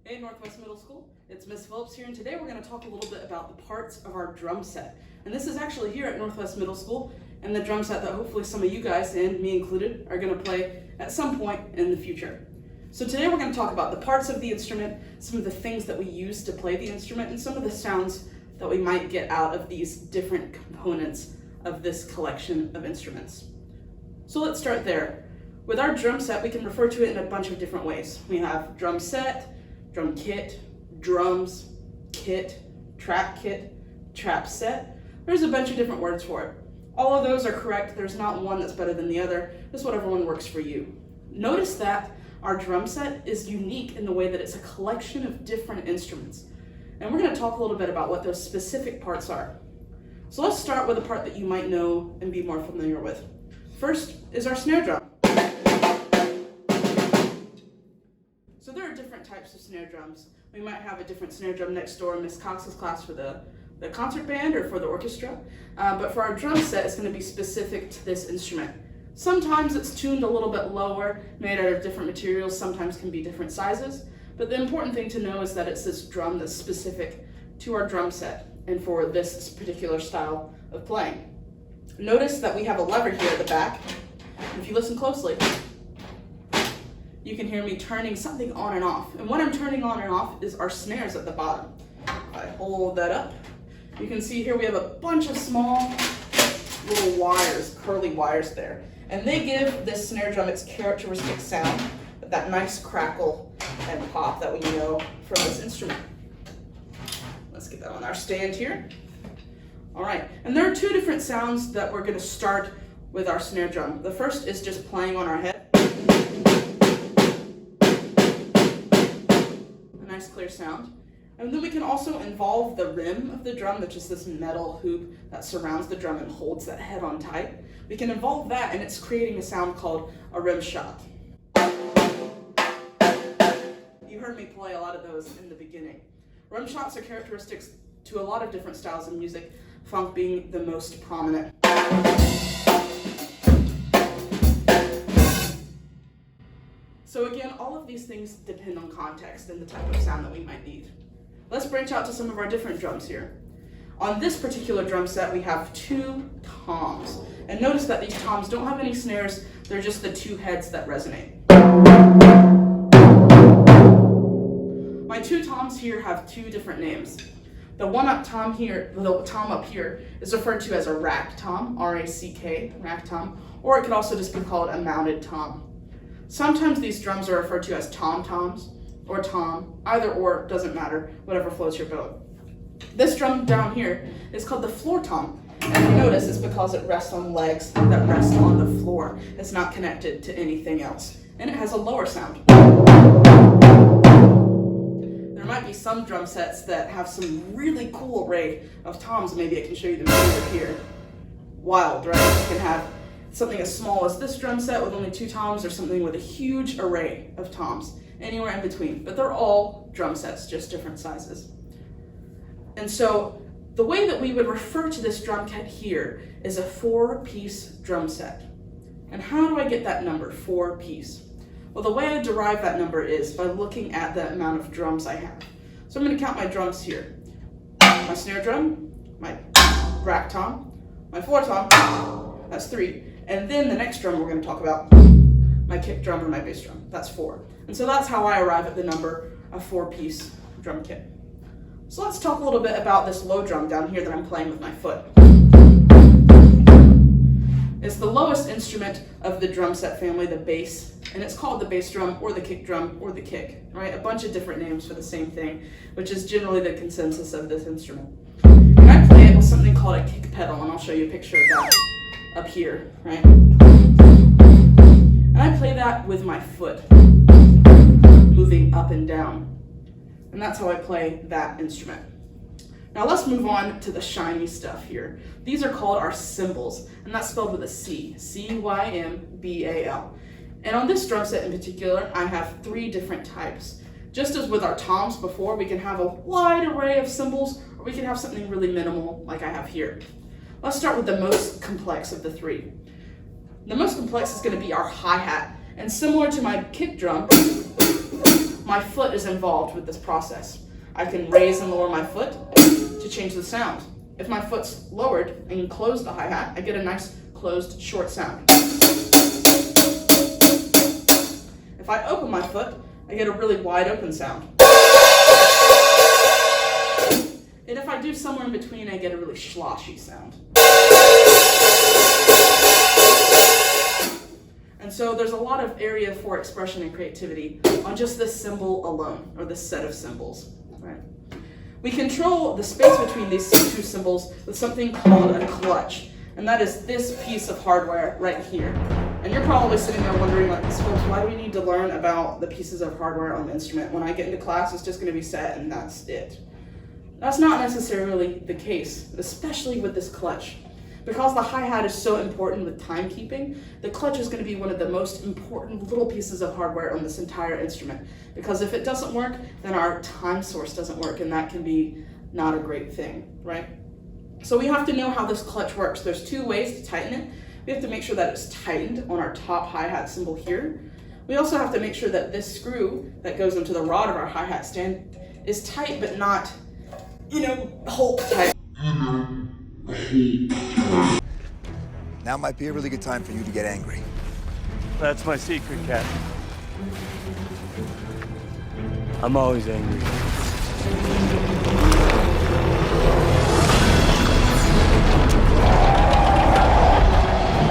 Hey, Northwest Middle School, it's Miss Phillips here, and today we're going to talk a little bit about the parts of our drum set. And this is actually here at Northwest Middle School, and the drum set that hopefully some of you guys, and me included, are going to play at some point in the future. So today we're going to talk about the parts of the instrument, some of the things that we use to play the instrument, and some of the sounds that we might get out of these different components of this collection of instruments. So let's start there. With our drum set, we can refer to it in a bunch of different ways. We have drum set, drum kit, drums, kit, trap set. There's a bunch of different words for it. All of those are correct. There's not one that's better than the other. Just whatever one works for you. Notice that our drum set is unique in the way that it's a collection of different instruments. And we're going to talk a little bit about what those specific parts are. So let's start with a part that you might know and be more familiar with. First is our snare drum. So there are different types of snare drums. We might have a different snare drum next door in Miss Cox's class for the concert band or for the orchestra. But for our drum set, it's going to be specific to this instrument. Sometimes it's tuned a little bit lower, made out of different materials, sometimes can be different sizes. But the important thing to know is that it's this drum that's specific to our drum set and for this particular style of playing. Notice that we have a lever here at the back. If you listen closely, you can hear me turning something on and off. And what I'm turning on and off is our snares at the bottom. If I hold that up, you can see here we have a bunch of small little wires, curly wires there. And they give this snare drum its characteristic sound, that nice crackle and pop that we know from this instrument. Let's get that on our stand here. All right, and there are two different sounds that we're gonna start with our snare drum. The first is just playing on our head. Nice clear sound. And then we can also involve the rim of the drum, which is this metal hoop that surrounds the drum and holds that head on tight. We can involve that and it's creating a sound called a rim shot. You heard me play a lot of those in the beginning. Rim shots are characteristics to a lot of different styles of music, funk being the most prominent. So again, all of these things depend on context and the type of sound that we might need. Let's branch out to some of our different drums here. On this particular drum set, we have two toms. And notice that these toms don't have any snares, they're just the two heads that resonate. My two toms here have two different names. The tom up here is referred to as a rack tom, R-A-C-K, rack tom, or it could also just be called a mounted tom. Sometimes these drums are referred to as tom-toms or tom, either or, doesn't matter, whatever floats your boat. This drum down here is called the floor tom, and you notice it's because it rests on legs that rest on the floor. It's not connected to anything else, and it has a lower sound. There might be some drum sets that have some really cool array of toms. Maybe I can show you them over here. Wild, right? You can have something as small as this drum set with only two toms, or something with a huge array of toms, anywhere in between. But they're all drum sets, just different sizes. And so the way that we would refer to this drum kit here is a 4-piece drum set. And how do I get that number, 4-piece? Well, the way I derive that number is by looking at the amount of drums I have. So I'm going to count my drums here. My snare drum, my rack tom, my floor tom, that's 3. And then the next drum we're going to talk about, my kick drum or my bass drum, that's 4. And so that's how I arrive at the number of 4-piece drum kit. So let's talk a little bit about this low drum down here that I'm playing with my foot. It's the lowest instrument of the drum set family, the bass, and it's called the bass drum or the kick drum or the kick, right? A bunch of different names for the same thing, which is generally the consensus of this instrument. And I play it with something called a kick pedal, and I'll show you a picture of that up here, right? And I play that with my foot, moving up and down. And that's how I play that instrument. Now let's move on to the shiny stuff here. These are called our cymbals, and that's spelled with a C, C-Y-M-B-A-L. And on this drum set in particular, I have 3 different types. Just as with our toms before, we can have a wide array of cymbals, or we can have something really minimal like I have here. Let's start with the most complex of the 3. The most complex is going to be our hi-hat, and similar to my kick drum, my foot is involved with this process. I can raise and lower my foot to change the sound. If my foot's lowered and close the hi-hat, I get a nice closed short sound. If I open my foot, I get a really wide open sound. And if I do somewhere in between, I get a really sloshy sound. And so there's a lot of area for expression and creativity on just this cymbal alone, or this set of cymbals. Right? We control the space between these two cymbals with something called a clutch, and that is this piece of hardware right here. And you're probably sitting there wondering, like, folks, why do we need to learn about the pieces of hardware on the instrument? When I get into class, it's just going to be set and that's it. That's not necessarily the case, especially with this clutch. Because the hi-hat is so important with timekeeping, the clutch is going to be one of the most important little pieces of hardware on this entire instrument. Because if it doesn't work, then our time source doesn't work, and that can be not a great thing, right? So we have to know how this clutch works. There's two ways to tighten it. We have to make sure that it's tightened on our top hi-hat cymbal here. We also have to make sure that this screw that goes into the rod of our hi-hat stand is tight, but not, Hulk tight. Now might be a really good time for you to get angry. That's my secret, Captain. I'm always angry.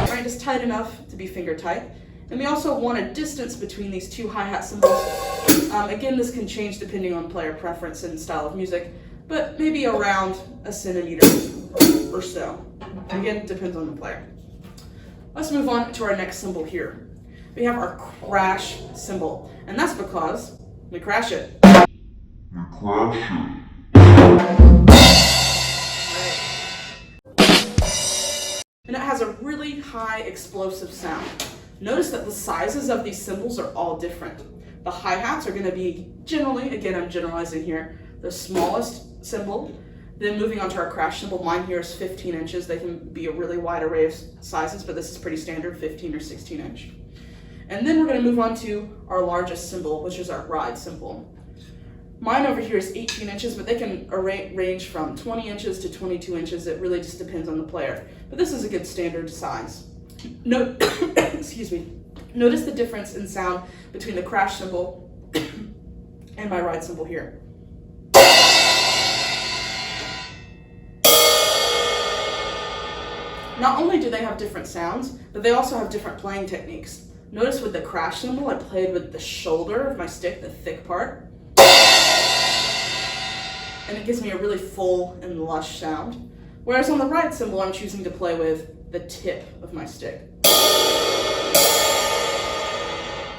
Right, it's tight enough to be finger tight. And we also want a distance between these two hi-hat cymbals. Again, this can change depending on player preference and style of music, but maybe around a centimeter or so. Again, it depends on the player. Let's move on to our next cymbal here. We have our crash cymbal, and that's because we crash it. And it has a really high explosive sound. Notice that the sizes of these cymbals are all different. The hi-hats are going to be generally, again I'm generalizing here, the smallest cymbal. Then moving on to our crash cymbal, mine here is 15 inches. They can be a really wide array of sizes, but this is pretty standard, 15 or 16 inch. And then we're going to move on to our largest cymbal, which is our ride cymbal. Mine over here is 18 inches, but they can range from 20 inches to 22 inches. It really just depends on the player. But this is a good standard size. Excuse me. Notice the difference in sound between the crash cymbal and my ride cymbal here. Not only do they have different sounds, but they also have different playing techniques. Notice with the crash cymbal, I played with the shoulder of my stick, the thick part. And it gives me a really full and lush sound. Whereas on the ride cymbal, I'm choosing to play with the tip of my stick.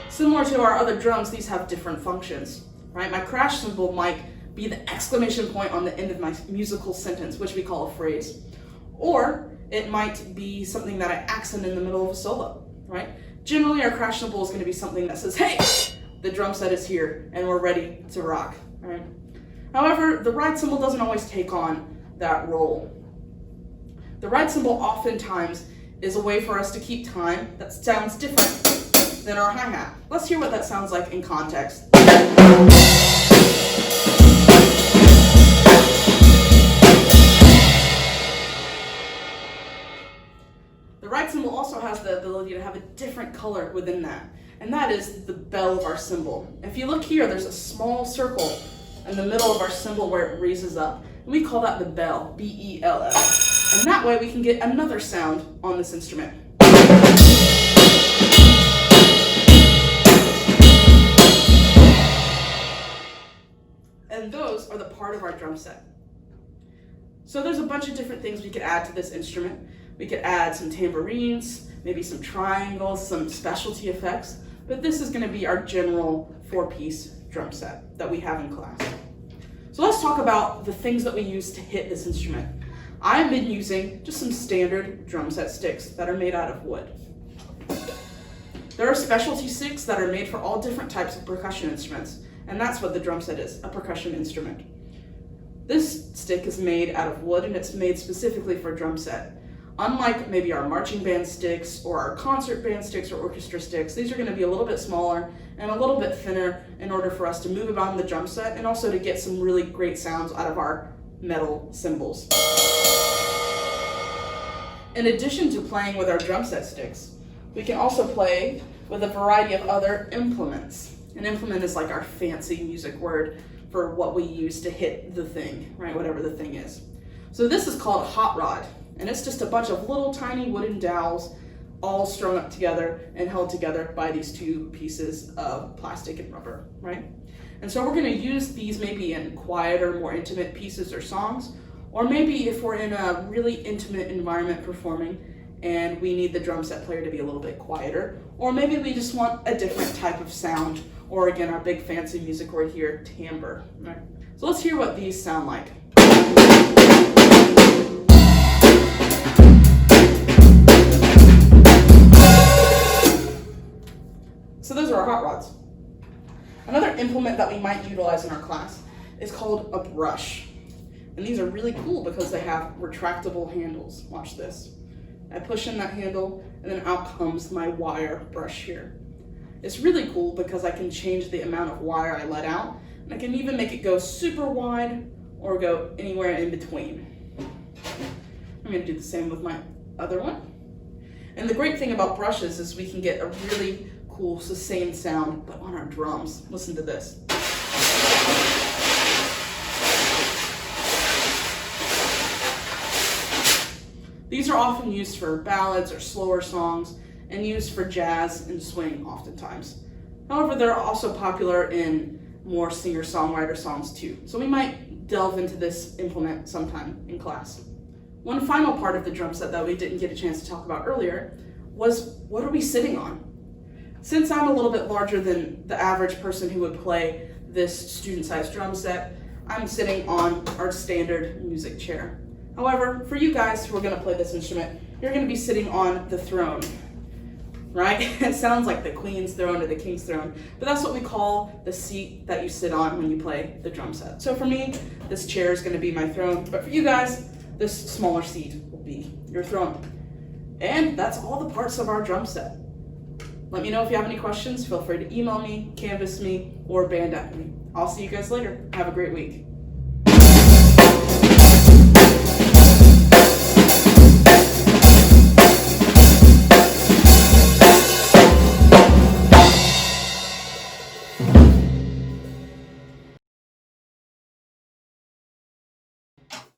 Similar to our other drums, these have different functions, right? My crash cymbal might be the exclamation point on the end of my musical sentence, which we call a phrase. Or it might be something that I accent in the middle of a solo, right? Generally, our crash cymbal is going to be something that says, hey, the drum set is here and we're ready to rock, right? However, the ride cymbal doesn't always take on that role. The ride cymbal oftentimes is a way for us to keep time that sounds different than our hi-hat. Let's hear what that sounds like in context. The ride cymbal also has the ability to have a different color within that, and that is the bell of our cymbal. If you look here, there's a small circle in the middle of our cymbal where it raises up, and we call that the bell, B-E-L-L. And that way we can get another sound on this instrument. And those are the part of our drum set. So there's a bunch of different things we could add to this instrument. We could add some tambourines, maybe some triangles, some specialty effects, but this is going to be our general 4-piece drum set that we have in class. So let's talk about the things that we use to hit this instrument. I've been using just some standard drum set sticks that are made out of wood. There are specialty sticks that are made for all different types of percussion instruments, and that's what the drum set is, a percussion instrument. This stick is made out of wood and it's made specifically for a drum set. Unlike maybe our marching band sticks or our concert band sticks or orchestra sticks, these are going to be a little bit smaller and a little bit thinner in order for us to move about in the drum set and also to get some really great sounds out of our metal cymbals. In addition to playing with our drum set sticks, we can also play with a variety of other implements. An implement is like our fancy music word for what we use to hit the thing, right? Whatever the thing is. So this is called a hot rod, and it's just a bunch of little tiny wooden dowels all strung up together and held together by these two pieces of plastic and rubber, right? And so we're going to use these maybe in quieter, more intimate pieces or songs, or maybe if we're in a really intimate environment performing and we need the drum set player to be a little bit quieter, or maybe we just want a different type of sound, or again, our big fancy music word here, timbre, right? So let's hear what these sound like. So those are our hot rods. Another implement that we might utilize in our class is called a brush. And these are really cool because they have retractable handles. Watch this. I push in that handle and then out comes my wire brush here. It's really cool because I can change the amount of wire I let out, and I can even make it go super wide or go anywhere in between. I'm going to do the same with my other one. And the great thing about brushes is we can get a really cool sustained sound, but on our drums. Listen to this. These are often used for ballads or slower songs and used for jazz and swing oftentimes. However, they're also popular in more singer-songwriter songs too. So we might delve into this implement sometime in class. One final part of the drum set that we didn't get a chance to talk about earlier was, what are we sitting on? Since I'm a little bit larger than the average person who would play this student-sized drum set, I'm sitting on our standard music chair. However, for you guys who are going to play this instrument, you're going to be sitting on the throne, right? It sounds like the queen's throne or the king's throne, but that's what we call the seat that you sit on when you play the drum set. So for me, this chair is going to be my throne, but for you guys, this smaller seat will be your throne. And that's all the parts of our drum set. Let me know if you have any questions. Feel free to email me, canvas me, or band at me. I'll see you guys later. Have a great week.